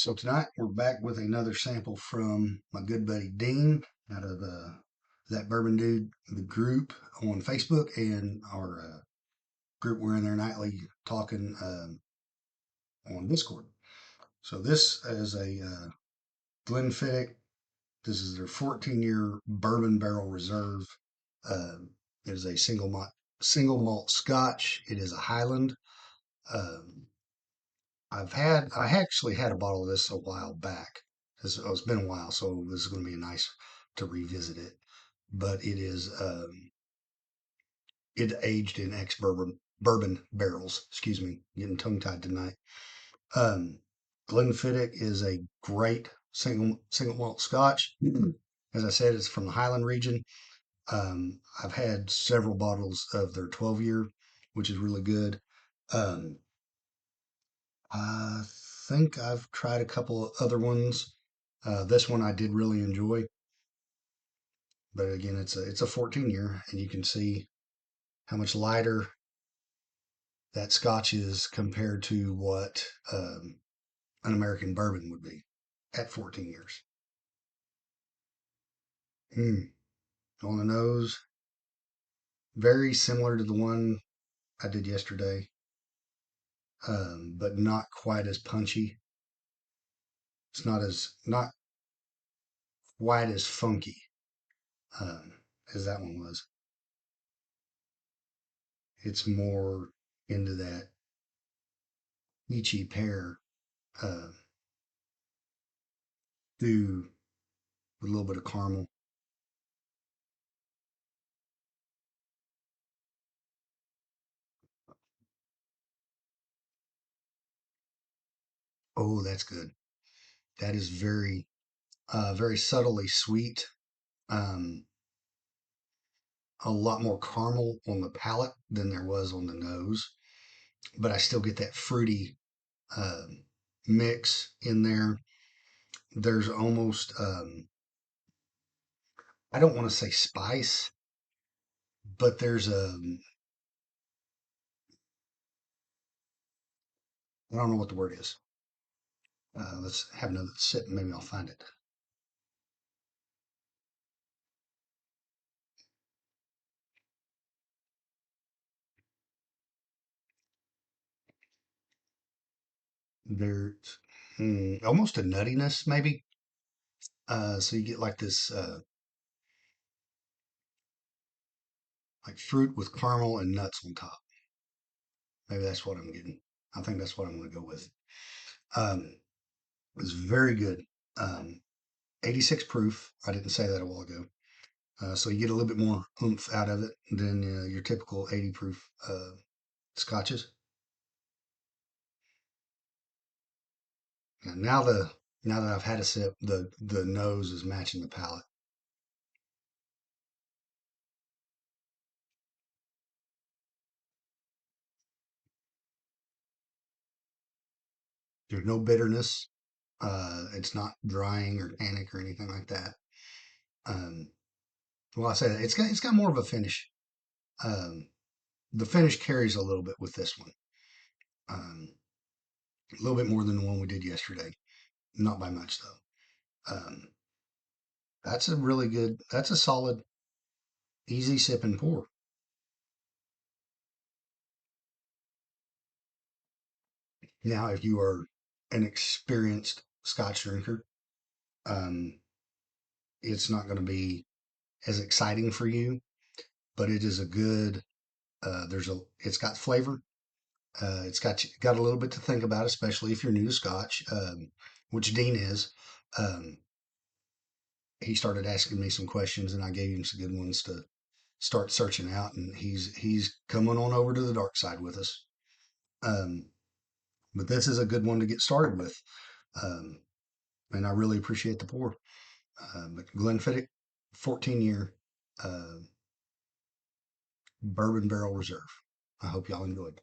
So tonight we're back with another sample from my good buddy Dean out of that Bourbon Dude, the group on Facebook, and our group we're in there nightly talking on Discord. So this is a Glenfiddich. This is their 14-year bourbon barrel reserve. It is a single malt Scotch. It is a Highland. Um, I actually had a bottle of this a while back. It's been a while, so this is going to be nice to revisit it. But it aged in ex bourbon barrels. Excuse me, getting tongue tied tonight. Um, Glenfiddich is a great single malt Scotch. As I said, it's from the Highland region. I've had several bottles of their 12-year, which is really good. Um, I think I've tried a couple of other ones. This one I did really enjoy, but again, it's a 14-year, and you can see how much lighter that Scotch is compared to what an American bourbon would be at 14 years. Mm. On the nose, very similar to the one I did yesterday, but not quite as punchy. It's not quite as funky um, as that one was. It's more into that peachy pear uh, stew with a little bit of caramel. Oh, that's good. That is very subtly sweet. Um, a lot more caramel on the palate than there was on the nose, but I still get that fruity uh, mix in there. There's almost, I don't want to say spice, but I don't know what the word is. Let's have another sip and maybe I'll find it. There's almost a nuttiness, maybe. So you get like this, like fruit with caramel and nuts on top. Maybe that's what I'm getting. I think that's what I'm going to go with. Um, it's very good. 86 proof. I didn't say that a while ago. So you get a little bit more oomph out of it than your typical 80 proof scotches. And now that I've had a sip, the nose is matching the palate. There's no bitterness. It's not drying or tannic or anything like that. Um, well, I say that it's got more of a finish. Um, the finish carries a little bit with this one. A little bit more than the one we did yesterday. Not by much though. That's a really good. That's a solid, easy sip and pour. Now, if you are an experienced Scotch drinker, um, it's not going to be as exciting for you, but it is a good. It's got flavor. It's got a little bit to think about, especially if you're new to Scotch, which Dean is. Um, he started asking me some questions, and I gave him some good ones to start searching out, and he's coming on over to the dark side with us. Um, but this is a good one to get started with, um, and I really appreciate the pour. But Glenfiddich, 14-year bourbon barrel reserve. I hope y'all enjoyed.